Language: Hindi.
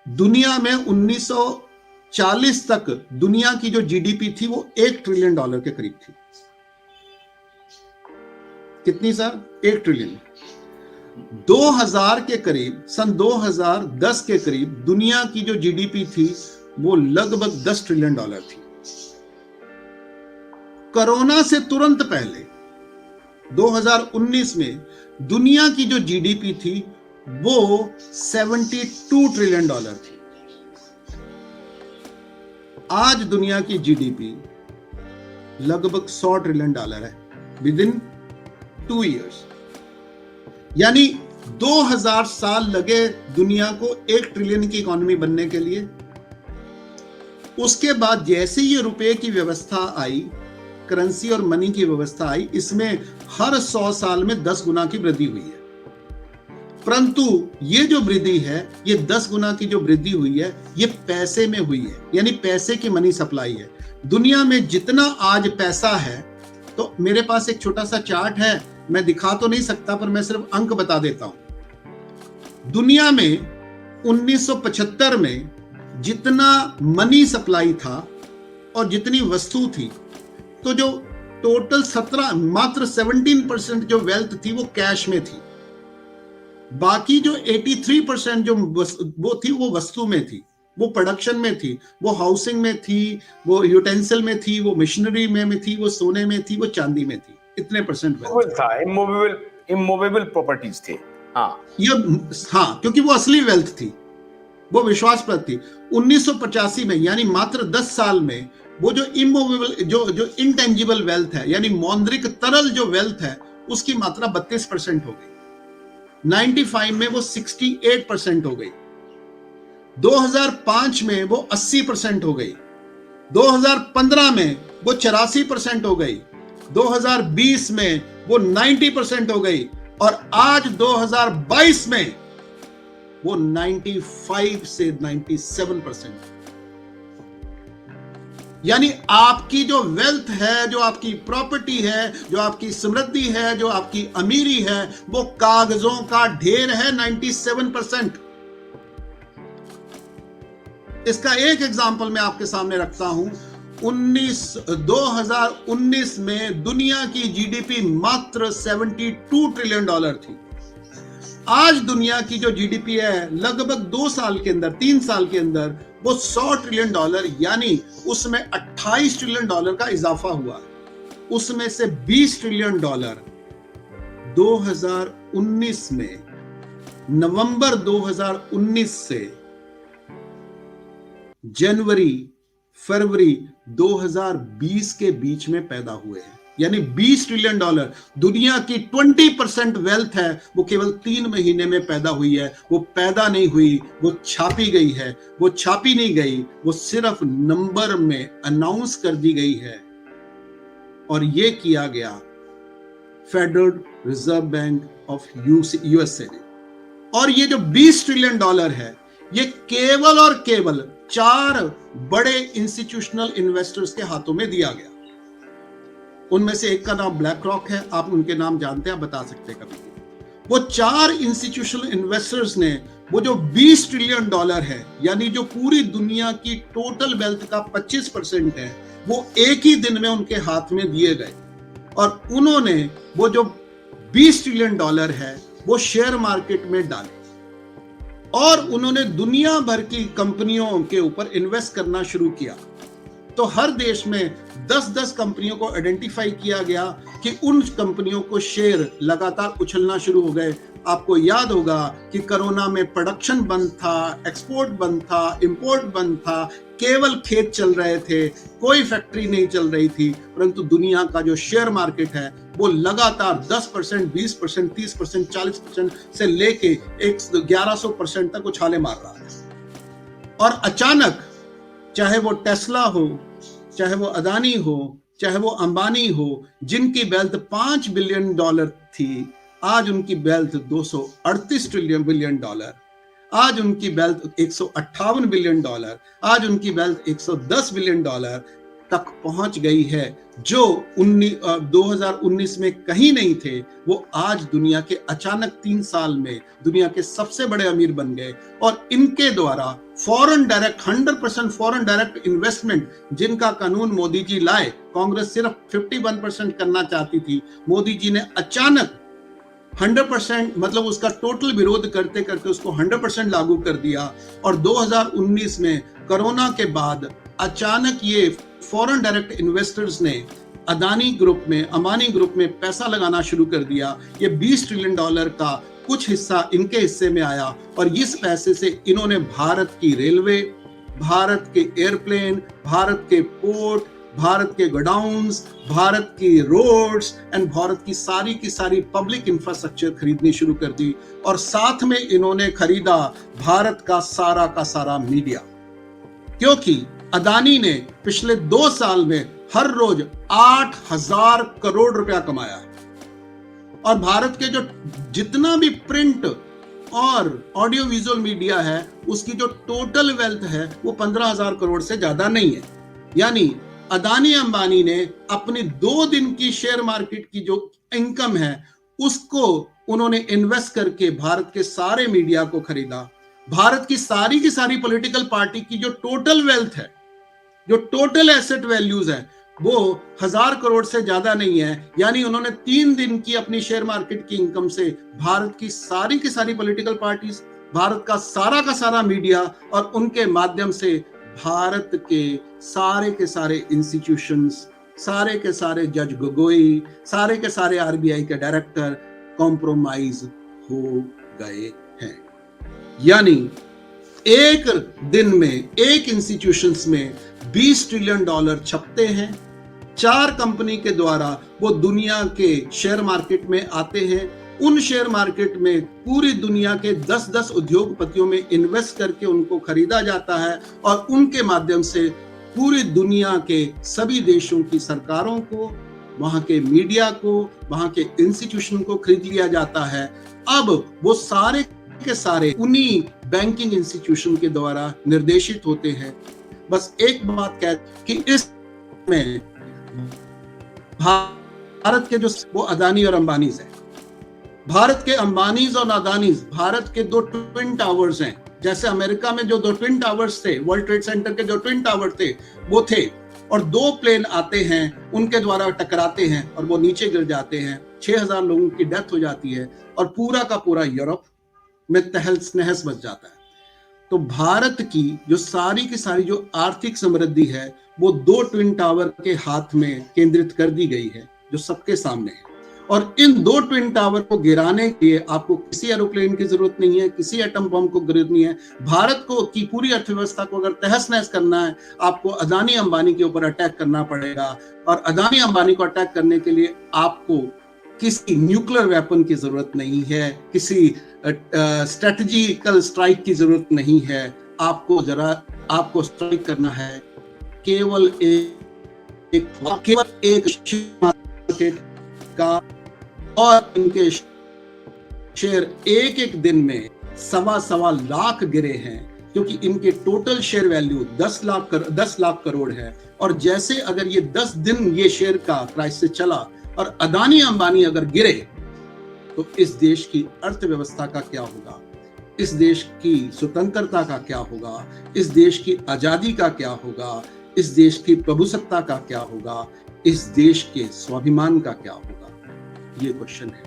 दुनिया में 1940 तक दुनिया की जो जीडीपी थी वो $1 ट्रिलियन के करीब थी। कितनी सर? 1 ट्रिलियन। 2000 के करीब, सन 2010 के करीब दुनिया की जो जीडीपी थी वो लगभग $10 ट्रिलियन थी। कोरोना से तुरंत पहले 2019 में दुनिया की जो जीडीपी थी वो $72 ट्रिलियन थी। आज दुनिया की जीडीपी लगभग $100 ट्रिलियन है विद इन 2 इयर्स। यानी 2000 साल लगे दुनिया को 1 ट्रिलियन की इकोनॉमी बनने के लिए। उसके बाद जैसे ये रुपए की व्यवस्था आई, करेंसी और मनी की व्यवस्था आई, इसमें हर 100 साल में 10 गुना की वृद्धि हुई है। परंतु ये जो वृद्धि है, ये 10 गुना की जो वृद्धि हुई है, ये पैसे में हुई है, यानी पैसे की मनी सप्लाई है। दुनिया में जितना आज पैसा है, तो मेरे पास एक छोटा सा चार्ट है, मैं दिखा तो नहीं सकता पर मैं सिर्फ अंक बता देता हूं। दुनिया में 1975 में जितना मनी सप्लाई था और जितनी वस्तु थी, तो जो टोटल 17% जो वेल्थ थी वो कैश में थी। बाकी जो 83% जो वो थी वो वस्तु में थी, वो प्रोडक्शन में थी, वो हाउसिंग में थी, वो यूटेंसिल में थी, वो मशीनरी में थी, वो सोने में थी, वो चांदी में थी। इतने परसेंट वेल्थ था, इमूवेबल प्रॉपर्टीज थे। हाँ, क्योंकि वो असली वेल्थ थी, वो विश्वासप्रद थी। 1985 में, यानी मात्र 10 साल में, वो जो इमूवेबल जो इंटेंजिबल वेल्थ है, यानी मौद्रिक तरल जो वेल्थ है, उसकी मात्रा 32% हो गई। 95 में वो 68% हो गई। 2005 में वो 80% हो गई। 2015 में वो 84% हो गई। 2020 में वो 90% हो गई और आज 2022 में वो 95 से 97%। यानी आपकी जो वेल्थ है, जो आपकी प्रॉपर्टी है, जो आपकी समृद्धि है, जो आपकी अमीरी है, वो कागजों का ढेर है 97%। इसका एक एग्जांपल मैं आपके सामने रखता हूं। 2019 में दुनिया की जीडीपी मात्र $72 ट्रिलियन थी। आज दुनिया की जो जीडीपी है, लगभग 2 साल के अंदर, 3 साल के अंदर वो $100 ट्रिलियन, यानी उसमें $28 ट्रिलियन का इजाफा हुआ। उसमें से $20 ट्रिलियन 2019 में, नवंबर 2019 से जनवरी फरवरी 2020 के बीच में पैदा हुए हैं। यानी $20 ट्रिलियन दुनिया की 20% वेल्थ है, वो केवल 3 महीने में पैदा हुई है। वो पैदा नहीं हुई, वो छापी गई है। वो छापी नहीं गई, वो सिर्फ नंबर में अनाउंस कर दी गई है। और ये किया गया federal reserve bank of USA ने। और ये जो $20 ट्रिलियन है, ये केवल और केवल 4 बड़े इंस्टीट्यूशनल इन्वेस्टर्स के हाथों में दिया गया। उनमें से एक का नाम ब्लैक रॉक है, आप उनके नाम जानते हैं, आप बता सकते हैं कभी। वो 4 इंस्टीट्यूशनल इन्वेस्टर्स ने वो जो $20 ट्रिलियन है, यानी जो पूरी दुनिया की टोटल वेल्थ का 25% है, वो एक ही दिन में उनके हाथ में दिए गए। और उन्होंने वो जो $20 ट्रिलियन है वो शेयर मार्केट में डाले और उन्होंने दुनिया भर की कंपनियों के ऊपर इन्वेस्ट करना शुरू किया। तो हर देश में 10-10 कंपनियों को आइडेंटिफाई किया गया कि उन कंपनियों को शेयर लगातार उछलना शुरू हो गए। आपको याद होगा कि कोरोना में प्रोडक्शन बंद था, एक्सपोर्ट बंद था, इंपोर्ट बंद था, केवल खेत चल रहे थे, कोई फैक्ट्री नहीं चल रही थी। परंतु दुनिया का जो शेयर मार्केट है वो लगातार 10%, 20%, 30%, 40% से लेके 1100% तक उछाले मार रहा है। और अचानक, चाहे वो टेस्ला हो, चाहे वो अदानी हो, चाहे वो अंबानी हो, जिनकी वेल्थ $5 बिलियन थी, आज उनकी वेल्थ $238 बिलियन, आज उनकी वेल्थ $158 बिलियन, आज उनकी वेल्थ $110 बिलियन। तक पहुंच गई है, जो 2019 में कहीं नहीं थे, वो आज दुनिया के अचानक 3 साल में दुनिया के सबसे बड़े अमीर बन गए। और इनके द्वारा foreign direct 100% foreign direct investment जिनका कानून मोदी जी लाए, कांग्रेस सिर्फ 51% करना चाहती थी, मोदी जी ने अचानक 100% मतलब उसका टोटल विरोध करते करते उसको 100% लागू कर दिया। और 2019 में कोरोना के बाद अचानक ये फॉरेन डायरेक्ट इन्वेस्टर्स ने अदानी ग्रुप में, अंबानी ग्रुप में पैसा लगाना शुरू कर दिया। ये $20 ट्रिलियन का कुछ हिस्सा इनके हिस्से में आया और इस पैसे से इन्होंने भारत की रेलवे, भारत के एयरप्लेन, भारत के पोर्ट, भारत के गोडाउन्स, भारत की रोड्स एंड भारत की सारी पब्लिक इंफ्रास्ट्रक्चर खरीदनी शुरू कर दी। और साथ में इन्होंने खरीदा भारत का सारा मीडिया, क्योंकि अदानी ने पिछले 2 साल में हर रोज 8,000 करोड़ रुपया कमाया और भारत के जो जितना भी प्रिंट और ऑडियो विजुअल मीडिया है उसकी जो टोटल वेल्थ है वो 15,000 करोड़ से ज्यादा नहीं है। यानी अदानी अंबानी ने अपनी 2 दिन की शेयर मार्केट की जो इनकम है उसको उन्होंने इन्वेस्ट करके भारत के सारे मीडिया को खरीदा। भारत की सारी पॉलिटिकल पार्टी की जो टोटल वेल्थ है, जो टोटल एसेट वैल्यूज है, वो 1,000 करोड़ से ज्यादा नहीं है। यानी उन्होंने 3 दिन की अपनी शेयर मार्केट की इनकम से भारत की सारी पॉलिटिकल पार्टीज, भारत का सारा मीडिया और उनके माध्यम से भारत के सारे इंस्टीट्यूशंस, सारे के सारे जज गोगोई, सारे के सारे आरबीआई के डायरेक्टर कॉम्प्रोमाइज हो गए हैं। यानी एक दिन में एक इंस्टीट्यूशंस में $20 ट्रिलियन छपते हैं। 4 कंपनी के द्वारा वो दुनिया के शेयर मार्केट में आते हैं। उन शेयर मार्केट में पूरी दुनिया के 10-10 उद्योगपतियों में इन्वेस्ट करके उनको खरीदा जाता है और उनके माध्यम से पूरी दुनिया के सभी देशों की सरकारों को, वहां के मीडिया को, वहां के इंस्टीट्यूशन को खरीद लिया जाता है। अब वो सारे के सारे उन्हीं बैंकिंग इंस्टीट्यूशन के द्वारा निर्देशित होते हैं। बस एक बात कह कि इस में भारत के जो वो अदानी और अंबानीज हैं, भारत के अंबानीज और अदानीज भारत के 2 ट्विन टावर्स हैं। जैसे अमेरिका में जो 2 ट्विन टावर्स थे, वर्ल्ड ट्रेड सेंटर के जो ट्विन टावर थे वो थे, और 2 प्लेन आते हैं, उनके द्वारा टकराते हैं और वो नीचे गिर जाते हैं। 6,000 लोगों की डेथ हो जाती है और पूरा का पूरा यूरोप में तहस नहस मच जाता है। तो भारत की जो सारी की सारी जो आर्थिक समृद्धि है वो 2 ट्विन टावर के हाथ में केंद्रित कर दी गई है, जो सबके सामने है। और इन 2 ट्विन टावर को गिराने के लिए आपको किसी एरोप्लेन की जरूरत नहीं है, किसी एटम बम को जरूरत नहीं है। भारत को की पूरी अर्थव्यवस्था को अगर तहस नहस करना है, आपको अदानी अंबानी के ऊपर अटैक करना पड़ेगा। और अदानी अंबानी को अटैक करने के लिए आपको किसी न्यूक्लियर वेपन की जरूरत नहीं है, किसी स्ट्रेटेजिकल स्ट्राइक की जरूरत नहीं है। आपको स्ट्राइक करना है केवल एक मार्केट का, और इनके शेयर एक दिन में 1.25 लाख गिरे हैं, क्योंकि इनके total share value 10 lakh crore है। और जैसे अगर ये 10 दिन ये शेयर का क्राइसिस चला और अदानी अंबानी अगर गिरे तो इस देश की अर्थव्यवस्था का क्या होगा, इस देश की स्वतंत्रता का क्या होगा, इस देश की आजादी का क्या होगा, इस देश की प्रभुसत्ता का क्या होगा, इस देश के स्वाभिमान का क्या होगा, ये क्वेश्चन है।